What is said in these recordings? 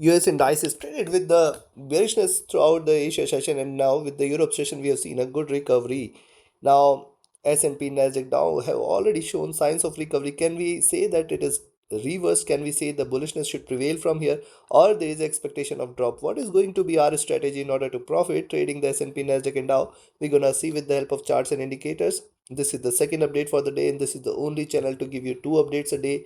US indices traded with the bearishness throughout the Asia session, and now with the Europe session we have seen a good recovery. Now S&P, Nasdaq, Dow have already shown signs of recovery. Can we say that it is reversed? Can we say the bullishness should prevail from here, or there is expectation of drop? What is going to be our strategy in order to profit trading the S&P, Nasdaq, and Dow? We're gonna see with the help of charts and indicators. This is the second update for the day, and this is the only channel to give you two updates a day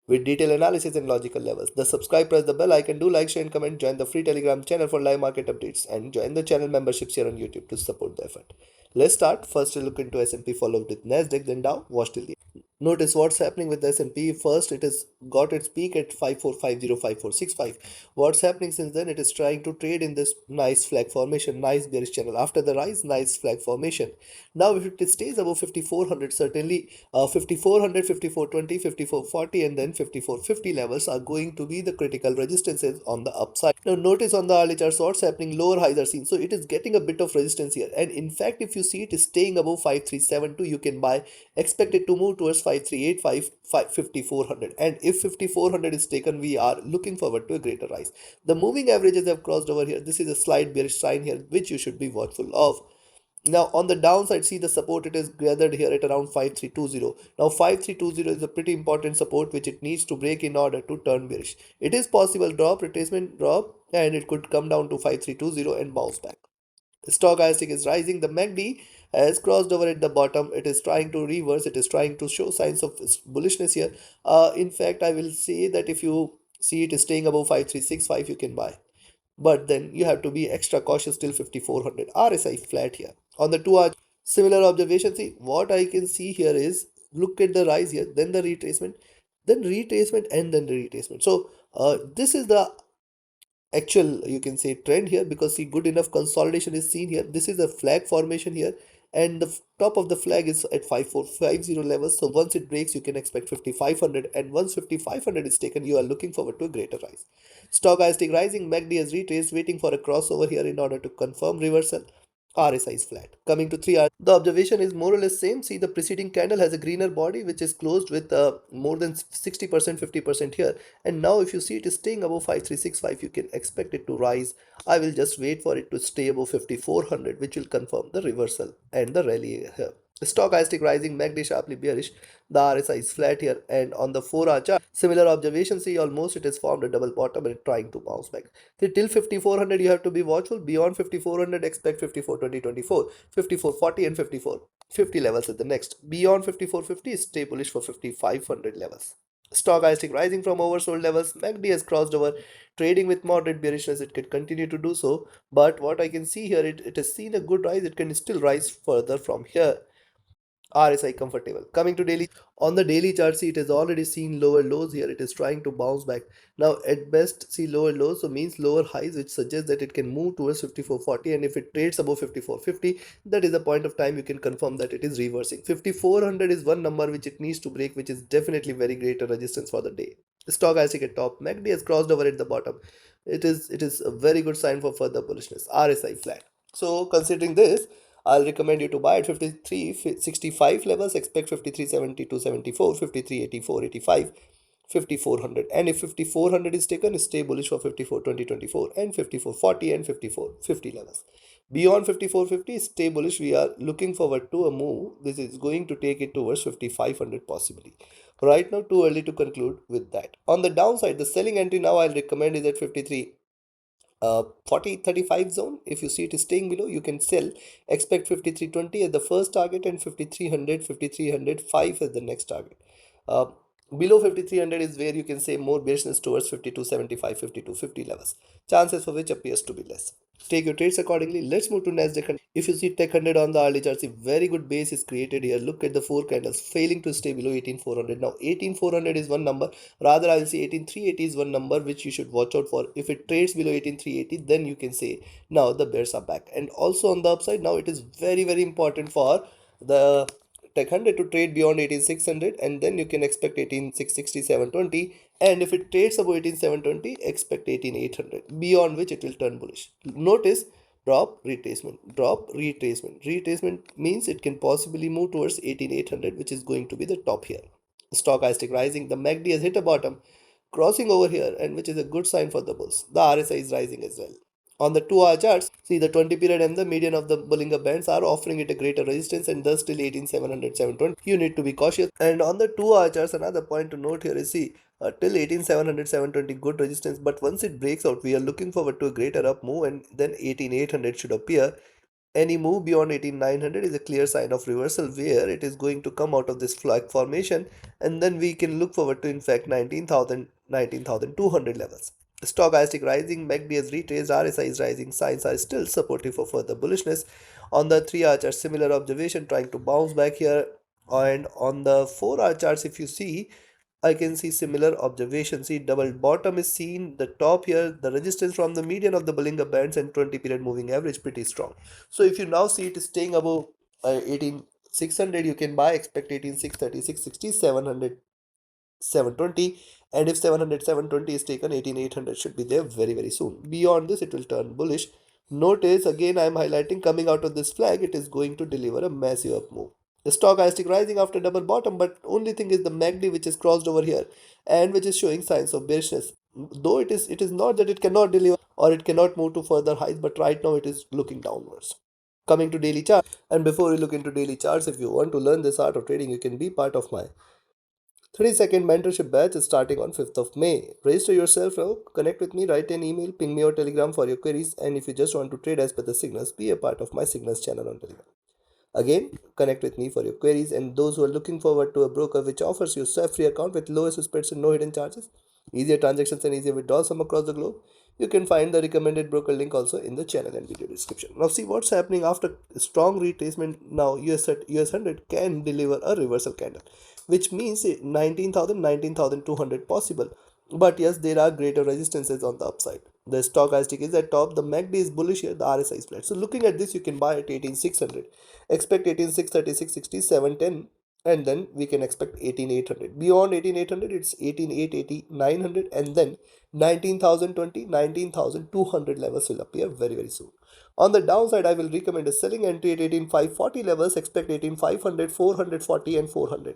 with detailed analysis and logical levels. The subscribe, press the bell icon, do like, share, and comment. Join the free Telegram channel for live market updates, and join the channel memberships here on YouTube to support the effort. Let's start. First, we look into S&P, followed with Nasdaq, then Dow. Watch till the end. Notice what's happening with the S&P. First, it has got its peak at 5450, 5465. What's happening since then? It is trying to trade in this nice flag formation, nice bearish channel. After the rise, nice flag formation. Now, if it stays above 5400, certainly 5400, 5420, 5440, and then 5450 levels are going to be the critical resistances on the upside. Now, notice on the early charts what's happening. Lower highs are seen, so it is getting a bit of resistance here. And in fact, if you see it is staying above 5372, you can buy. Expect it to move towards 5385, 5400, and if 5400 is taken, we are looking forward to a greater rise. The moving averages have crossed over here. This is a slight bearish sign here, which you should be watchful of. Now on the downside, see the support, it is gathered here at around 5320. Now 5320 is a pretty important support which it needs to break in order to turn bearish. It is possible drop, retracement drop, and it could come down to 5320 and bounce back. Stochastic is rising. The MACD has crossed over at the bottom. It is trying to reverse. It is trying to show signs of bullishness here. In fact, I will say that if you see it is staying above 5365, you can buy, but then you have to be extra cautious till 5400. RSI flat here on the 2 hour. Similar observation. See what I can see here is, look at the rise here, then the retracement, then retracement, and then the retracement. So this is the actual, you can say, trend here, because see good enough consolidation is seen here. This is a flag formation here, and the top of the flag is at 5450 levels. So once it breaks, you can expect 5500, and once 5500 is taken, you are looking forward to a greater rise. Stochastic rising. MACD has retraced, waiting for a crossover here in order to confirm reversal. RSI is flat. Coming to 3 hours, the observation is more or less same. See the preceding candle has a greener body which is closed with more than 60%, 50% here. And now if you see it is staying above 5365, you can expect it to rise. I will just wait for it to stay above 5400, which will confirm the reversal and the rally here. Stochastic rising, MACD sharply bearish. The RSI is flat here, and on the 4-hour chart, similar observation. See almost it has formed a double bottom and trying to bounce back. See, till 5400 you have to be watchful. Beyond 5400, expect 5420, 24, 5440, and 5450 levels at the next. Beyond 5450, stay bullish for 5500 levels. Stochastic rising from oversold levels. MACD has crossed over, trading with moderate bearishness. It can continue to do so, but what I can see here, it has seen a good rise. It can still rise further from here. RSI comfortable. Coming to daily, on the daily chart, see it has already seen lower lows here. It is trying to bounce back. Now at best, see lower lows, so means lower highs, which suggests that it can move towards 5440, and if it trades above 5450, that is the point of time you can confirm that it is reversing. 5400 is one number which it needs to break, which is definitely very greater resistance for the day. Stochastic at top. MACD has crossed over at the bottom. It is a very good sign for further bullishness. RSI flat. So considering this, I'll recommend you to buy at 5365 levels. Expect 5370 to 74, 5384, 85, 5400. And if 5400 is taken, stay bullish for 5420, 24, and 5440 and 5450 levels. Beyond 5450, stay bullish. We are looking forward to a move. This is going to take it towards 5500 possibly. Right now, too early to conclude with that. On the downside, the selling entry now I'll recommend is at 53 40 35 zone. If you see it is staying below, you can sell. Expect 5320 as the first target, and 5300, 5305 as the next target. uh, Below 5300 is where you can say more bearishness towards 5275, 5250 levels, chances for which appears to be less. Take your trades accordingly. Let's move to Nasdaq. If you see Tech 100 on the early charts, a very good base is created here. Look at the four candles failing to stay below 18400. Now 18400 is one number, rather I will say 18380 is one number which you should watch out for. If it trades below 18380, then you can say now the bears are back. And also on the upside, now it is very important for the Tech 100 to trade beyond 18600, and then you can expect 1866720, and if it trades above 18720, expect 18800, beyond which it will turn bullish. Notice drop, retracement, drop, retracement. Retracement means it can possibly move towards 18800, which is going to be the top here. Stochastic rising. The MACD has hit a bottom, crossing over here, and which is a good sign for the bulls. The RSI is rising as well. On the 2-hour charts, see the 20 period and the median of the Bollinger Bands are offering it a greater resistance, and thus till 18,700, 720, you need to be cautious. And on the 2-hour charts, another point to note here is, see, till 18,700, 720 good resistance, but once it breaks out, we are looking forward to a greater up move, and then 18,800 should appear. Any move beyond 18900 is a clear sign of reversal where it is going to come out of this flag formation, and then we can look forward to in fact 19,000, 19,200 levels. Stochastic rising, MACD has retraced, RSI is rising, signs are still supportive for further bullishness. On the 3-hour chart, similar observation trying to bounce back here, and on the 4-hour charts, if you see, I can see similar observation. See, double bottom is seen, the top here, the resistance from the median of the Bollinger Bands and 20 period moving average pretty strong. So if you now see it is staying above 18,600, you can buy, expect 18,630, 660, 700, 720, and if 700, 720 is taken, 18,800 should be there very, very soon. Beyond this, it will turn bullish. Notice again, I am highlighting coming out of this flag, it is going to deliver a massive up move. The stochastic rising after double bottom, but only thing is the MACD which is crossed over here and which is showing signs of bearishness. Though it is not that it cannot deliver or it cannot move to further highs, but right now it is looking downwards. Coming to daily chart, and before we look into daily charts, if you want to learn this art of trading, you can be part of my 30-second mentorship batch is starting on 5th of May. Register yourself now, connect with me, write an email, ping me or telegram for your queries, and if you just want to trade as per the signals, be a part of my signals channel on telegram. Again, connect with me for your queries, and those who are looking forward to a broker which offers you swap-free account with lowest spreads and no hidden charges, easier transactions and easier withdrawals from across the globe, you can find the recommended broker link also in the channel and video description. Now see what's happening after strong retracement. Now US100 can deliver a reversal candle, which means 19,000, 19,200 possible. But yes, there are greater resistances on the upside. The stochastic is at top, the MACD is bullish here, the RSI is flat. So looking at this, you can buy at 18,600. Expect 18,630, 660, 710, and then we can expect 18,800. Beyond 18,800, it's 18,880, 900, and then 19,020, 19,200 levels will appear very, very soon. On the downside, I will recommend a selling entry at 18,540 levels. Expect 18,500, 440, and 400.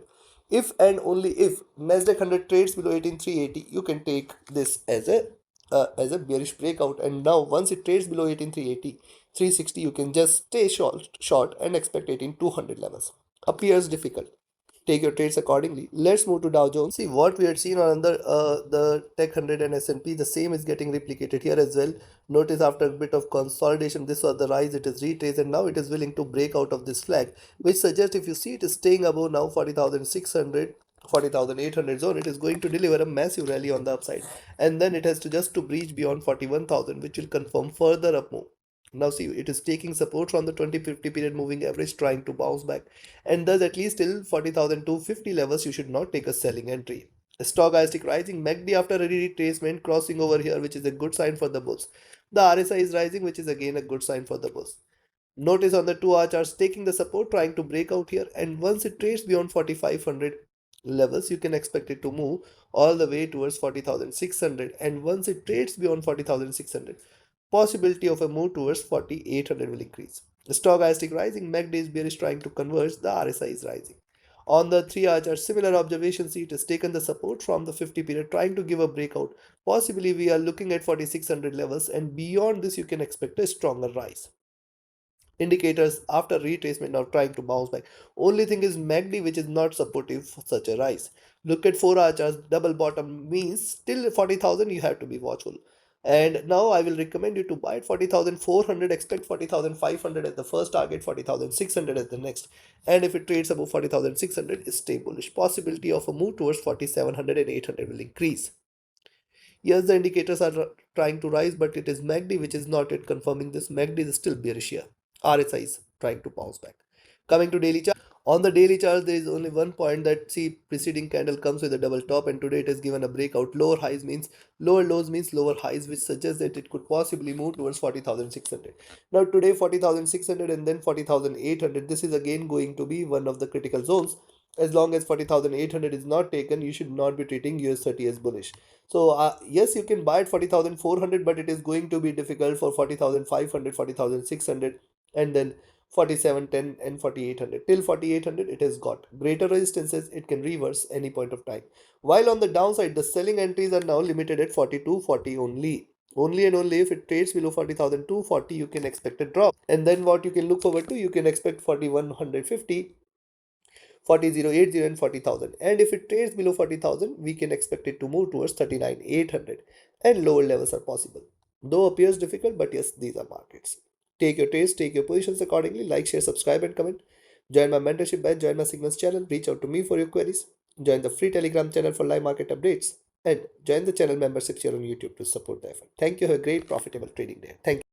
If and only if Nasdaq 100 trades below 18,380, you can take this as a bearish breakout. And now once it trades below 18,380, 360, you can just stay short and expect 18,200 levels. Appears difficult. Take your trades accordingly. Let's move to Dow Jones. See what we had seen on the Tech 100 and S&P. The same is getting replicated here as well. Notice after a bit of consolidation, this was the rise. It is retraced and now it is willing to break out of this flag, which suggests if you see it is staying above now 40,600. 40,800 zone, it is going to deliver a massive rally on the upside, and then it has to just to breach beyond 41,000, which will confirm further up move. Now see, it is taking support from the 20-50 period moving average, trying to bounce back, and thus at least till 40,250 levels you should not take a selling entry. Stochastic rising, MACD after a retracement crossing over here, which is a good sign for the bulls. The RSI is rising, which is again a good sign for the bulls. Notice on the 2-hour charts taking the support, trying to break out here, and once it trades beyond 4,500 levels, you can expect it to move all the way towards 40,600, and once it trades beyond 40,600, possibility of a move towards 4,800 will increase. The stochastic rising, MACD is bearish trying to converge, the RSI is rising. On the 3-hour chart, similar observation, see it has taken the support from the 50 period, trying to give a breakout. Possibly we are looking at 4,600 levels, and beyond this you can expect a stronger rise. Indicators after retracement now trying to bounce back. Only thing is MACD which is not supportive for such a rise. Look at 4-hour charts, double bottom means still 40,000 you have to be watchful. And now I will recommend you to buy at 40,400, expect 40,500 as the first target, 40,600 as the next. And if it trades above 40,600, stay bullish. Possibility of a move towards 4,700 and 800 will increase. Yes, the indicators are trying to rise, but it is MACD which is not yet confirming this. MACD is still bearish here. RSI is trying to bounce back. Coming to daily chart. On the daily chart, there is only one point that see preceding candle comes with a double top, and today it has given a breakout. Lower highs means lower lows means lower highs, which suggests that it could possibly move towards 40,600. Now today 40,600 and then 40,800. This is again going to be one of the critical zones. As long as 40,800 is not taken, you should not be treating US30 as bullish. So yes, you can buy at 40,400, but it is going to be difficult for 40,500, 40,600, and then 4710 and 4800. Till 4800 it has got greater resistances, it can reverse any point of time. While on the downside, the selling entries are now limited at 4240 only. Only and only if it trades below 40,240 you can expect a drop. And then what you can look forward to, you can expect 4150, 40,080 and 40,000. And if it trades below 40,000, we can expect it to move towards 39,800 and lower levels are possible. Though appears difficult, but yes, these are markets. Take your trades, take your positions accordingly. Like, share, subscribe, and comment. Join my mentorship batch, join my signals channel, reach out to me for your queries. Join the free Telegram channel for live market updates. And join the channel memberships here on YouTube to support the effort. Thank you. Have a great profitable trading day. Thank you.